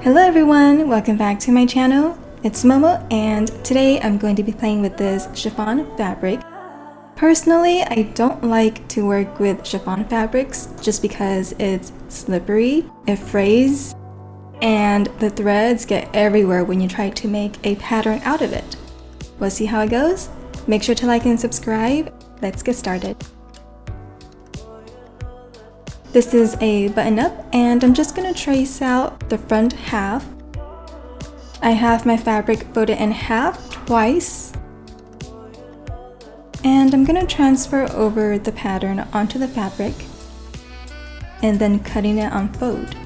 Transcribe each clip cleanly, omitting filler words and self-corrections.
Hello everyone, welcome back to my channel. It's Momo and today I'm going to be playing with this chiffon fabric. Personally, I don't like to work with chiffon fabrics just because it's slippery, it frays, and the threads get everywhere when you try to make a pattern out of it. We'll see how it goes. Make sure to like and subscribe. Let's get started. This is a button-up and I'm just going to trace out the front half. I have my fabric folded in half twice. And I'm going to transfer over the pattern onto the fabric and then cutting it on fold.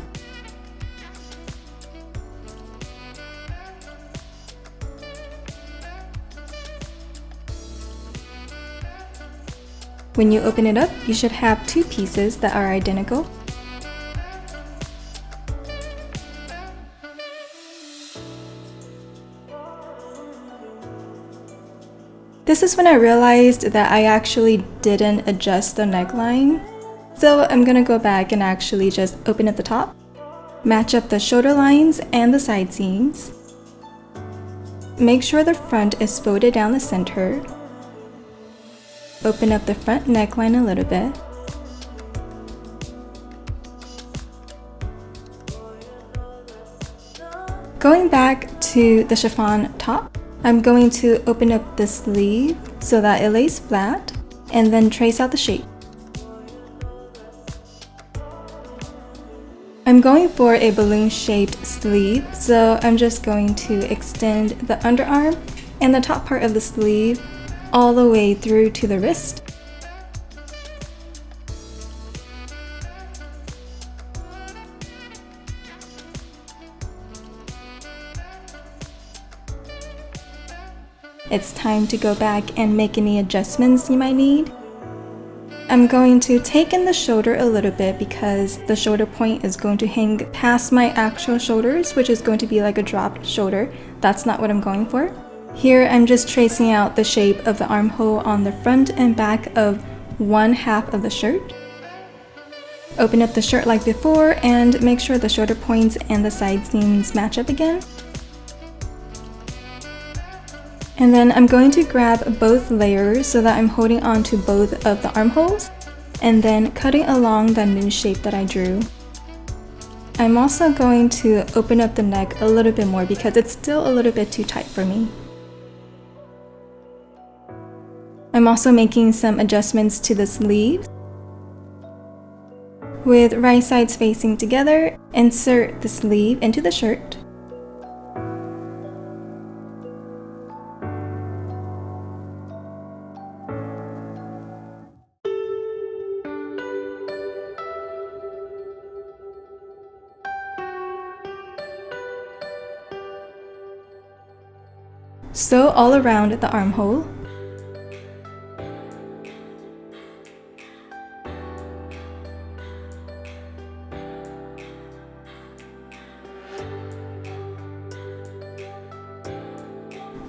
When you open it up, you should have two pieces that are identical. This is when I realized that I actually didn't adjust the neckline. So I'm gonna go back and actually just open at the top, match up the shoulder lines and the side seams. Make sure the front is folded down the center. Open up the front neckline a little bit. Going back to the chiffon top, I'm going to open up the sleeve so that it lays flat and then trace out the shape. I'm going for a balloon-shaped sleeve, so I'm just going to extend the underarm and the top part of the sleeve all the way through to the wrist. It's time to go back and make any adjustments you might need. I'm going to take in the shoulder a little bit because the shoulder point is going to hang past my actual shoulders, which is going to be like a dropped shoulder. That's not what I'm going for. Here I'm just tracing out the shape of the armhole on the front and back of one half of the shirt. Open up the shirt like before and make sure the shoulder points and the side seams match up again. And then I'm going to grab both layers so that I'm holding on to both of the armholes and then cutting along the new shape that I drew. I'm also going to open up the neck a little bit more because it's still a little bit too tight for me. I'm also making some adjustments to the sleeves. With right sides facing together, insert the sleeve into the shirt. Sew all around the armhole.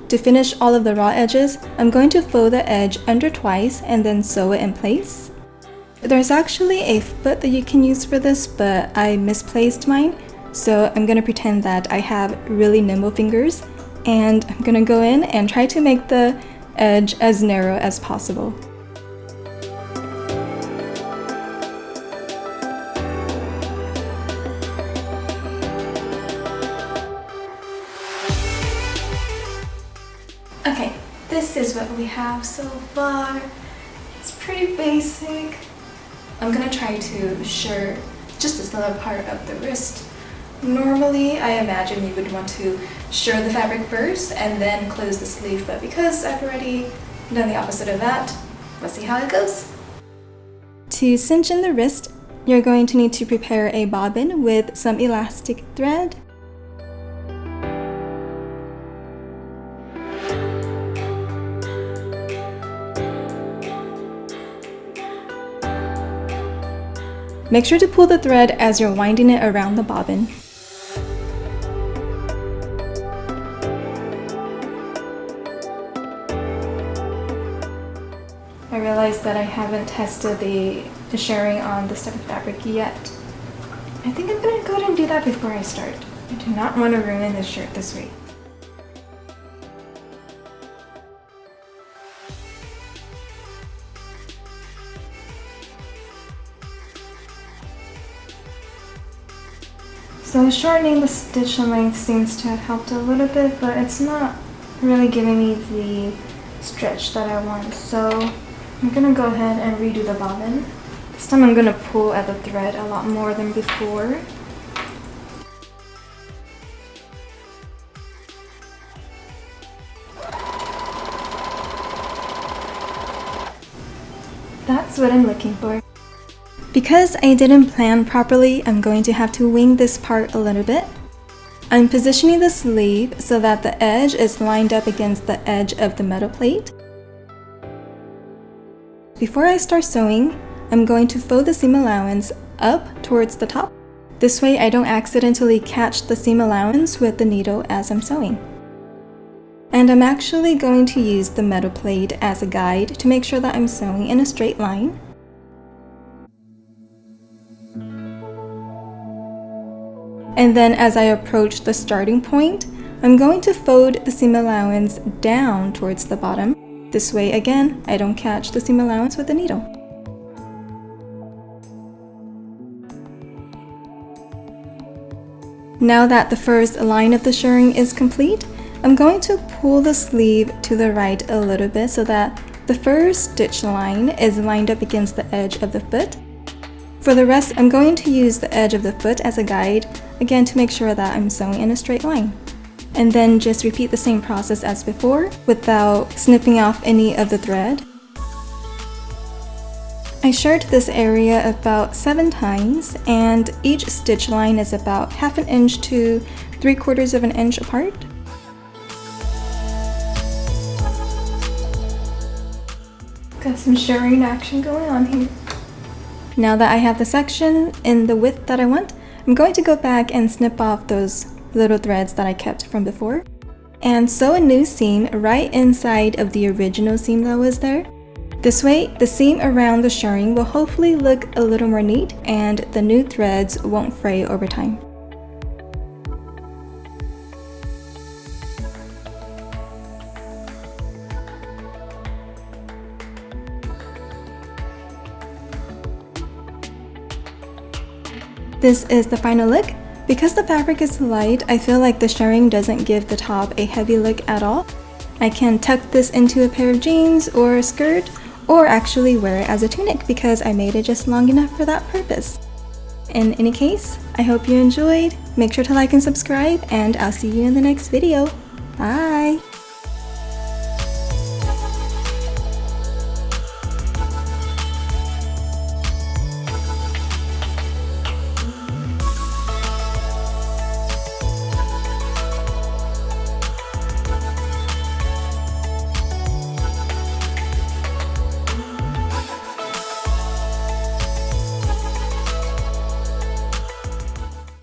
To finish all of the raw edges, I'm going to fold the edge under twice and then sew it in place. There's actually a foot that you can use for this, but I misplaced mine, so I'm going to pretend that I have really nimble fingers, and I'm going to go in and try to make the edge as narrow as possible. Okay, this is what we have so far. It's pretty basic. I'm gonna try to shirr just this little part of the wrist. Normally, I imagine you would want to shirr the fabric first and then close the sleeve, but because I've already done the opposite of that, let's see how it goes. To cinch in the wrist, you're going to need to prepare a bobbin with some elastic thread. Make sure to pull the thread as you're winding it around the bobbin. I realized that I haven't tested the shirring on this type of fabric yet. I think I'm gonna go ahead and do that before I start. I do not want to ruin this shirt this way. So shortening the stitch length seems to have helped a little bit, but it's not really giving me the stretch that I want. So I'm gonna go ahead and redo the bobbin. This time I'm gonna pull at the thread a lot more than before. That's what I'm looking for. Because I didn't plan properly, I'm going to have to wing this part a little bit. I'm positioning the sleeve so that the edge is lined up against the edge of the metal plate. Before I start sewing, I'm going to fold the seam allowance up towards the top. This way I don't accidentally catch the seam allowance with the needle as I'm sewing. And I'm actually going to use the metal plate as a guide to make sure that I'm sewing in a straight line. And then as I approach the starting point, I'm going to fold the seam allowance down towards the bottom. This way, again, I don't catch the seam allowance with the needle. Now that the first line of the shirring is complete, I'm going to pull the sleeve to the right a little bit so that the first stitch line is lined up against the edge of the foot. For the rest, I'm going to use the edge of the foot as a guide, again to make sure that I'm sewing in a straight line. And then just repeat the same process as before without snipping off any of the thread. I shirred this area about 7 times, and each stitch line is about 1/2 inch to 3/4 of an inch apart. Got some shirring action going on here. Now that I have the section in the width that I want, I'm going to go back and snip off those little threads that I kept from before and sew a new seam right inside of the original seam that was there. This way, the seam around the shirring will hopefully look a little more neat and the new threads won't fray over time. This is the final look. Because the fabric is light, I feel like the shirring doesn't give the top a heavy look at all. I can tuck this into a pair of jeans or a skirt, or actually wear it as a tunic because I made it just long enough for that purpose. In any case, I hope you enjoyed. Make sure to like and subscribe, and I'll see you in the next video. Bye!